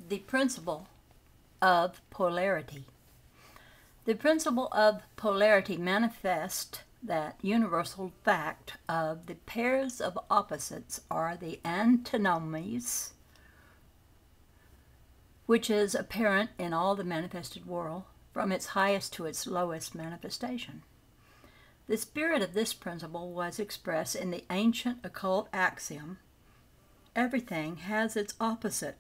The principle of polarity. The principle of polarity manifests that universal fact of the pairs of opposites are the antinomies, which is apparent in all the manifested world, from its highest to its lowest manifestation. The spirit of this principle was expressed in the ancient occult axiom, everything has its opposite,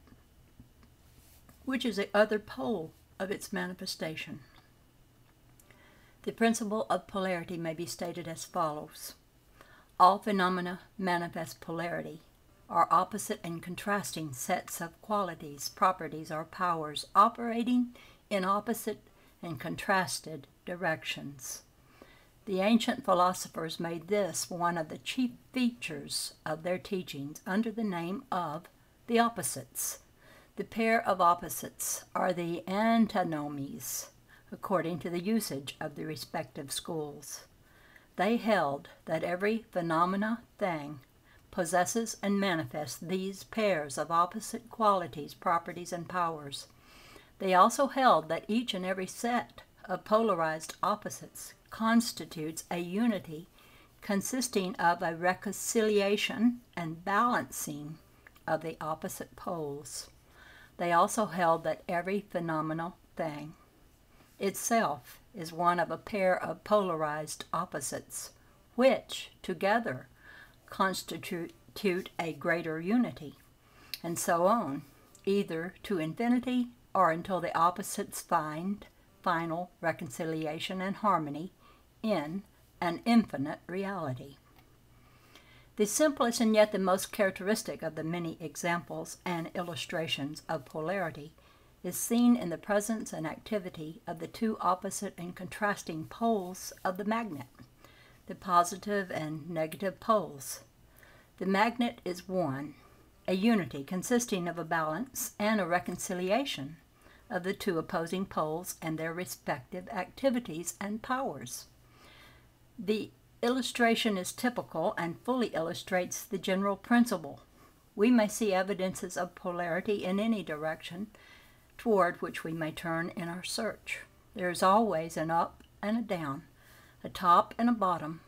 which is the other pole of its manifestation. The principle of polarity may be stated as follows. All phenomena manifest polarity, are opposite and contrasting sets of qualities, properties, or powers operating in opposite and contrasted directions. The ancient philosophers made this one of the chief features of their teachings under the name of the opposites. The pair of opposites are the antinomies, according to the usage of the respective schools. They held that every phenomena thing possesses and manifests these pairs of opposite qualities, properties, and powers. They also held that each and every set of polarized opposites constitutes a unity consisting of a reconciliation and balancing of the opposite poles. They also held that every phenomenal thing itself is one of a pair of polarized opposites, which together constitute a greater unity, and so on, either to infinity or until the opposites find final reconciliation and harmony in an infinite reality. The simplest and yet the most characteristic of the many examples and illustrations of polarity is seen in the presence and activity of the two opposite and contrasting poles of the magnet, the positive and negative poles. The magnet is one, a unity consisting of a balance and a reconciliation of the two opposing poles and their respective activities and powers. The illustration is typical and fully illustrates the general principle. We may see evidences of polarity in any direction toward which we may turn in our search. There is always an up and a down, a top and a bottom,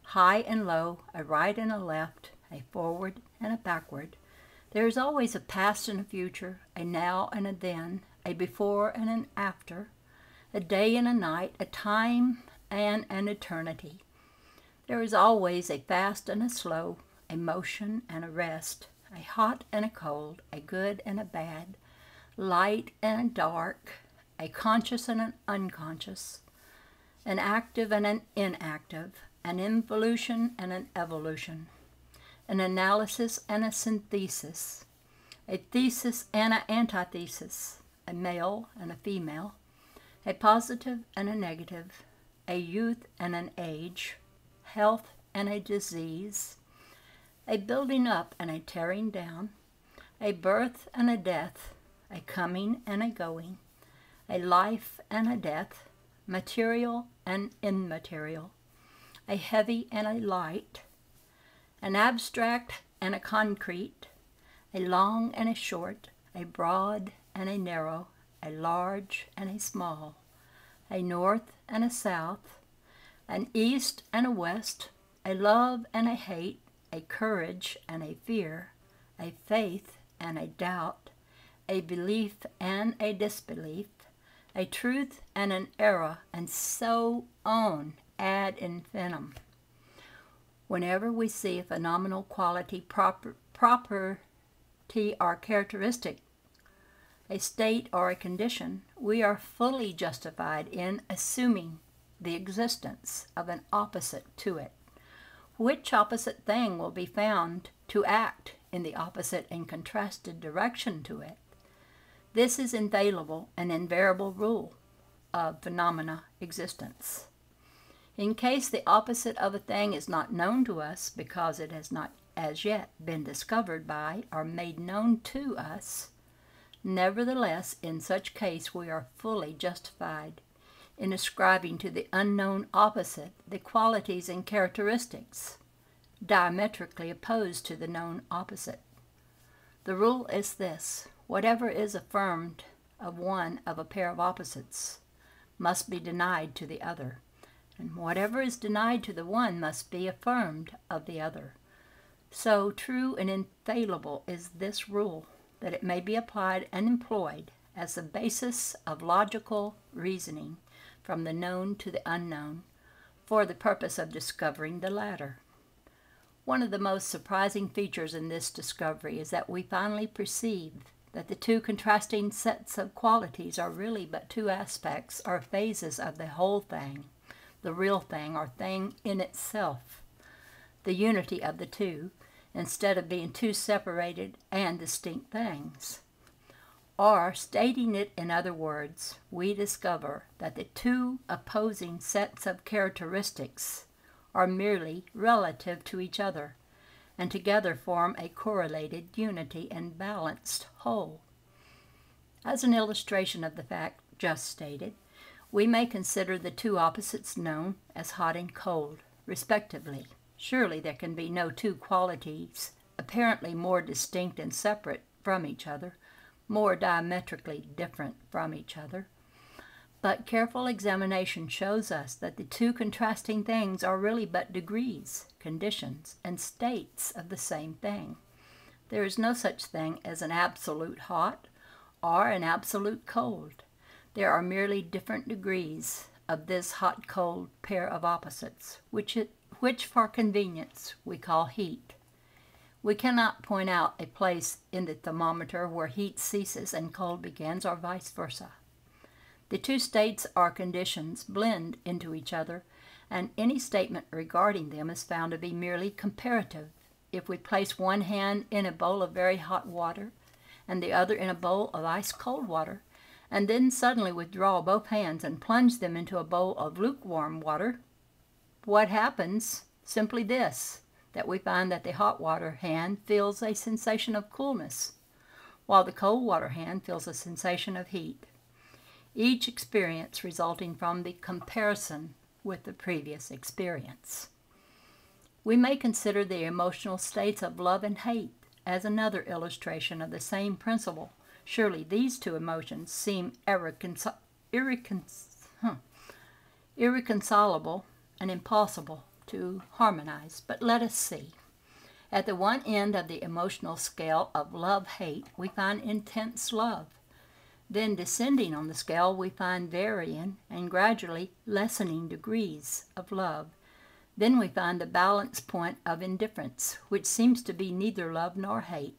high and low, a right and a left, a forward and a backward. There is always a past and a future, a now and a then, a before and an after, a day and a night, a time and an eternity. There is always a fast and a slow, a motion and a rest, a hot and a cold, a good and a bad, light and dark, a conscious and an unconscious, an active and an inactive, an involution and an evolution, an analysis and a synthesis, a thesis and an antithesis, a male and a female, a positive and a negative, a youth and an age, health and a disease, a building up and a tearing down, a birth and a death, a coming and a going, a life and a death, material and immaterial, a heavy and a light, an abstract and a concrete, a long and a short, a broad and a narrow, a large and a small, a north and a south, an east and a west, a love and a hate, a courage and a fear, a faith and a doubt, a belief and a disbelief, a truth and an error, and so on ad infinitum. Whenever we see a phenomenal quality, property or characteristic, a state or a condition, we are fully justified in assuming the existence of an opposite to it. Which opposite thing will be found to act in the opposite and contrasted direction to it? This is infallible and invariable rule of phenomena existence. In case the opposite of a thing is not known to us because it has not as yet been discovered by or made known to us, nevertheless, in such case we are fully justified in ascribing to the unknown opposite the qualities and characteristics diametrically opposed to the known opposite. The rule is this: Whatever is affirmed of one of a pair of opposites must be denied to the other, and whatever is denied to the one must be affirmed of the other. So true and infallible is this rule that it may be applied and employed as the basis of logical reasoning from the known to the unknown for the purpose of discovering the latter. One of the most surprising features in this discovery is that we finally perceive that the two contrasting sets of qualities are really but two aspects or phases of the whole thing, the real thing or thing in itself, the unity of the two, instead of being two separated and distinct things. Or, stating it in other words, we discover that the two opposing sets of characteristics are merely relative to each other, and together form a correlated unity and balanced whole. As an illustration of the fact just stated, we may consider the two opposites known as hot and cold, respectively. Surely there can be no two qualities apparently more distinct and separate from each other, more diametrically different from each other. But careful examination shows us that the two contrasting things are really but degrees, conditions, and states of the same thing. There is no such thing as an absolute hot or an absolute cold. There are merely different degrees of this hot-cold pair of opposites, which for convenience we call heat. We cannot point out a place in the thermometer where heat ceases and cold begins, or vice versa. The two states or conditions blend into each other, and any statement regarding them is found to be merely comparative. If we place one hand in a bowl of very hot water and the other in a bowl of ice-cold water, and then suddenly withdraw both hands and plunge them into a bowl of lukewarm water, what happens? Simply this, that we find that the hot water hand feels a sensation of coolness, while the cold water hand feels a sensation of heat, each experience resulting from the comparison with the previous experience. We may consider the emotional states of love and hate as another illustration of the same principle. Surely these two emotions seem irreconcilable and impossible to harmonize, but let us see. At the one end of the emotional scale of love-hate, we find intense love. Then descending on the scale, we find varying and gradually lessening degrees of love. Then we find the balance point of indifference, which seems to be neither love nor hate,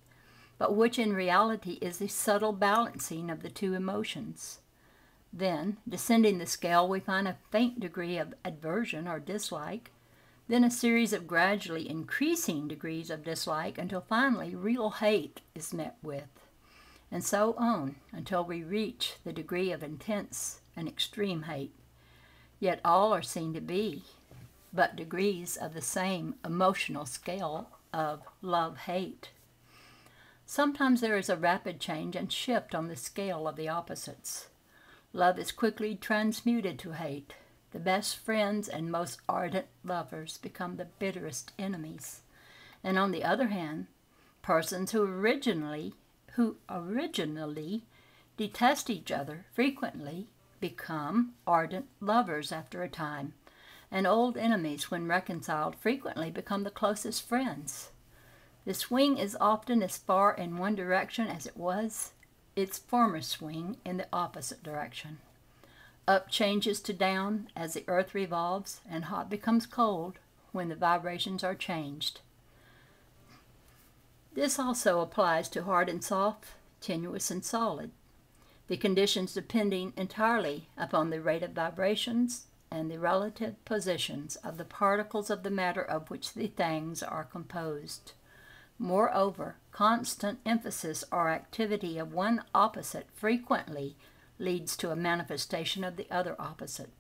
but which in reality is the subtle balancing of the two emotions. Then, descending the scale, we find a faint degree of aversion or dislike, then a series of gradually increasing degrees of dislike until finally real hate is met with, and so on until we reach the degree of intense and extreme hate. Yet all are seen to be but degrees of the same emotional scale of love-hate. Sometimes there is a rapid change and shift on the scale of the opposites. Love is quickly transmuted to hate. The best friends and most ardent lovers become the bitterest enemies. And on the other hand, persons who originally detest each other frequently become ardent lovers after a time, and old enemies, when reconciled, frequently become the closest friends. The swing is often as far in one direction as it was its former swing in the opposite direction. Up changes to down as the earth revolves, and hot becomes cold when the vibrations are changed. This also applies to hard and soft, tenuous and solid, the conditions depending entirely upon the rate of vibrations and the relative positions of the particles of the matter of which the things are composed. Moreover, constant emphasis or activity of one opposite frequently leads to a manifestation of the other opposite.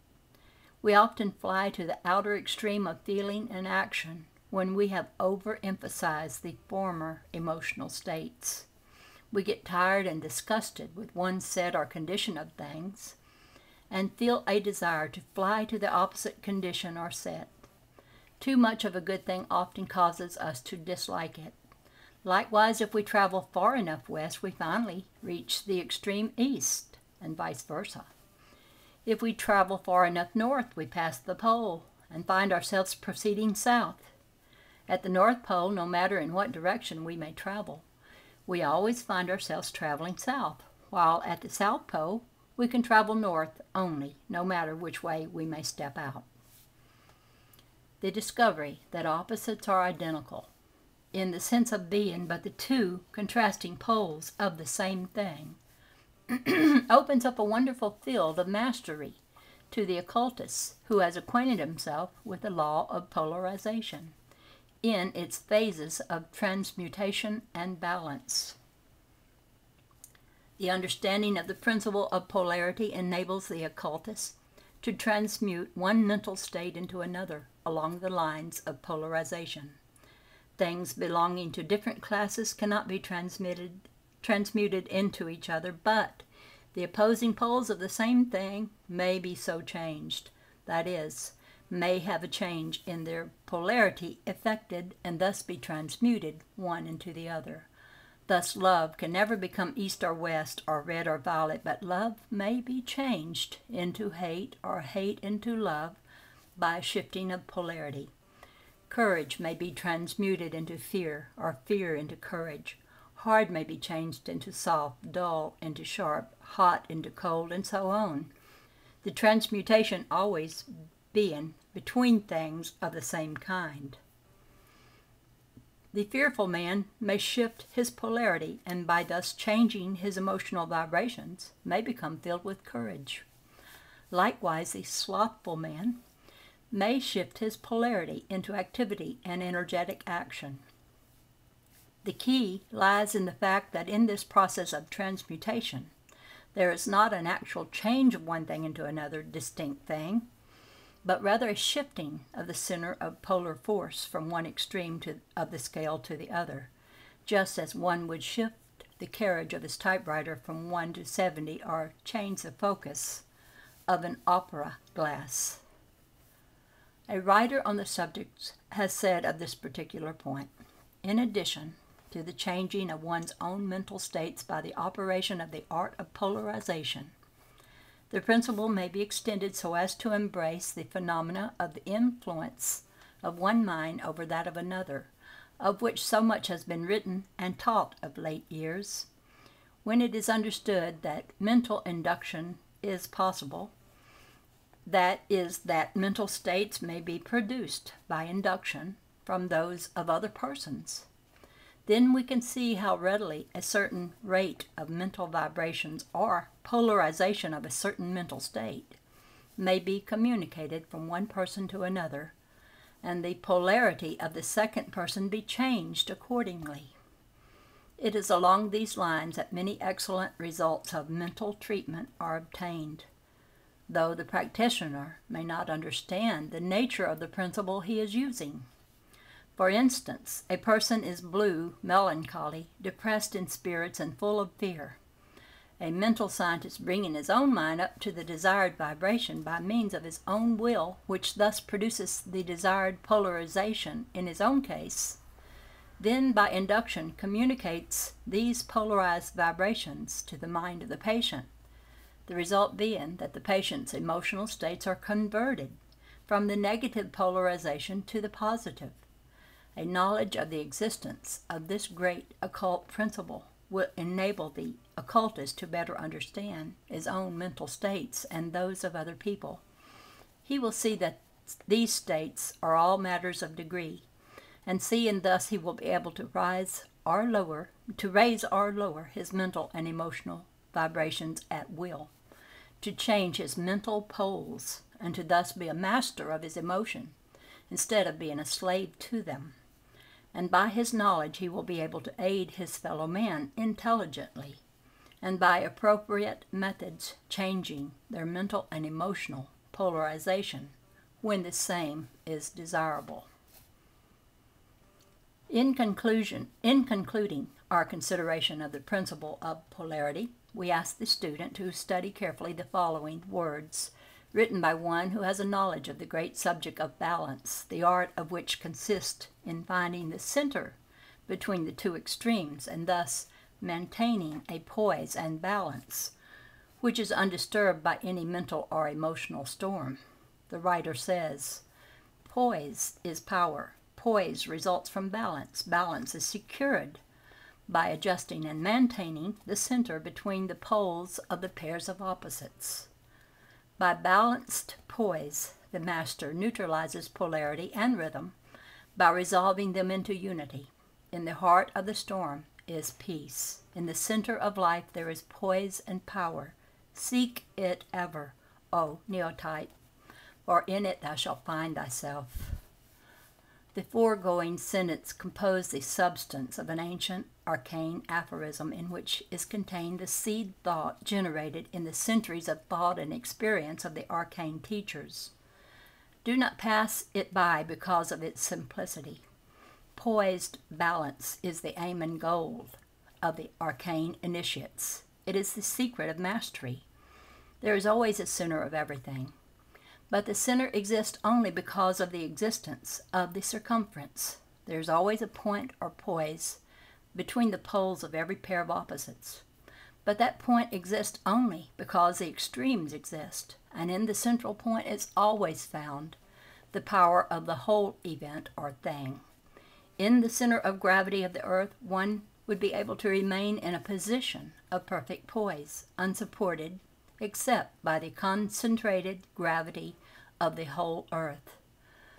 We often fly to the outer extreme of feeling and action when we have overemphasized the former emotional states. We get tired and disgusted with one set or condition of things, and feel a desire to fly to the opposite condition or set. Too much of a good thing often causes us to dislike it. Likewise, if we travel far enough west, we finally reach the extreme east, and vice versa. If we travel far enough north, we pass the pole and find ourselves proceeding south. At the North Pole, no matter in what direction we may travel, we always find ourselves traveling south, while at the South Pole, we can travel north only, no matter which way we may step out. The discovery that opposites are identical, in the sense of being but the two contrasting poles of the same thing, opens up a wonderful field of mastery to the occultist who has acquainted himself with the law of polarization in its phases of transmutation and balance. The understanding of the principle of polarity enables the occultist to transmute one mental state into another along the lines of polarization. Things belonging to different classes cannot be transmuted into each other, but the opposing poles of the same thing may be so changed, that is, may have a change in their polarity effected and thus be transmuted one into the other. Thus love can never become east or west or red or violet, but love may be changed into hate or hate into love by a shifting of polarity. Courage may be transmuted into fear or fear into courage. Hard may be changed into soft, dull into sharp, hot into cold, and so on. The transmutation always being between things of the same kind. The fearful man may shift his polarity and by thus changing his emotional vibrations may become filled with courage. Likewise, the slothful man may shift his polarity into activity and energetic action. The key lies in the fact that in this process of transmutation, there is not an actual change of one thing into another distinct thing, but rather a shifting of the center of polar force from one extreme of the scale to the other, just as one would shift the carriage of his typewriter from 1 to 70 or change the focus of an opera glass. A writer on the subject has said of this particular point, in addition to the changing of one's own mental states by the operation of the art of polarization, the principle may be extended so as to embrace the phenomena of the influence of one mind over that of another, of which so much has been written and taught of late years. When it is understood that mental induction is possible, that is, that mental states may be produced by induction from those of other persons, then we can see how readily a certain rate of mental vibrations or polarization of a certain mental state may be communicated from one person to another, and the polarity of the second person be changed accordingly. It is along these lines that many excellent results of mental treatment are obtained, though the practitioner may not understand the nature of the principle he is using. For instance, a person is blue, melancholy, depressed in spirits, and full of fear. A mental scientist bringing his own mind up to the desired vibration by means of his own will, which thus produces the desired polarization in his own case, then by induction communicates these polarized vibrations to the mind of the patient, the result being that the patient's emotional states are converted from the negative polarization to the positive. A knowledge of the existence of this great occult principle will enable the occultist to better understand his own mental states and those of other people. He will see that these states are all matters of degree, and thus he will be able to raise or lower his mental and emotional vibrations at will, to change his mental poles, and to thus be a master of his emotion instead of being a slave to them. And by his knowledge he will be able to aid his fellow man intelligently, and by appropriate methods changing their mental and emotional polarization when the same is desirable. In concluding our consideration of the principle of polarity, we ask the student to study carefully the following words, written by one who has a knowledge of the great subject of balance, the art of which consists in finding the center between the two extremes, and thus maintaining a poise and balance, which is undisturbed by any mental or emotional storm. The writer says, "Poise is power. Poise results from balance. Balance is secured by adjusting and maintaining the center between the poles of the pairs of opposites. By balanced poise, the master neutralizes polarity and rhythm by resolving them into unity. In the heart of the storm is peace. In the center of life there is poise and power. Seek it ever, O Neotype, for in it thou shalt find thyself." The foregoing sentence composed the substance of an ancient arcane aphorism in which is contained the seed thought generated in the centuries of thought and experience of the arcane teachers. Do not pass it by because of its simplicity. Poised balance is the aim and goal of the arcane initiates. It is the secret of mastery. There is always a center of everything. But the center exists only because of the existence of the circumference. There is always a point or poise between the poles of every pair of opposites. But that point exists only because the extremes exist, and in the central point is always found the power of the whole event or thing. In the center of gravity of the earth, one would be able to remain in a position of perfect poise, unsupported except by the concentrated gravity of the whole earth,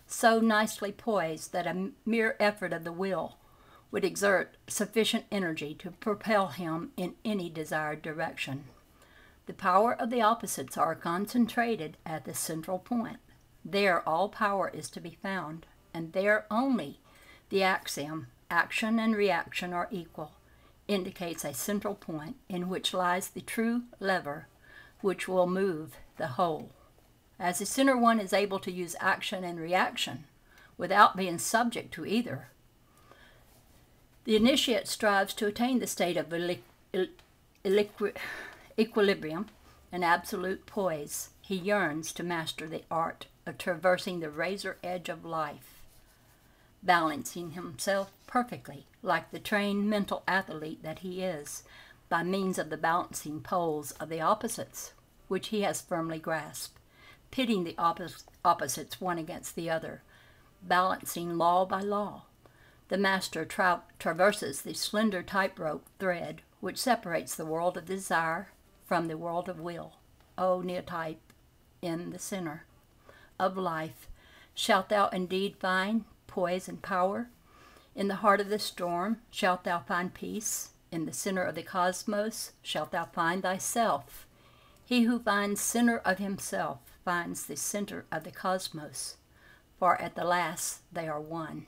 so nicely poised that a mere effort of the will would exert sufficient energy to propel him in any desired direction. The power of the opposites are concentrated at the central point. There all power is to be found, and there only the axiom, action and reaction are equal, indicates a central point in which lies the true lever which will move the whole. As the center one is able to use action and reaction without being subject to either, the initiate strives to attain the state of equilibrium and absolute poise. He yearns to master the art of traversing the razor edge of life, balancing himself perfectly, like the trained mental athlete that he is, by means of the balancing poles of the opposites, which he has firmly grasped, pitting the opposites one against the other, balancing law by law. The master traverses the slender tightrope thread which separates the world of desire from the world of will. O Neotype, in the center of life shalt thou indeed find poise and power. In the heart of the storm shalt thou find peace. In the center of the cosmos shalt thou find thyself. He who finds center of himself finds the center of the cosmos, for at the last they are one.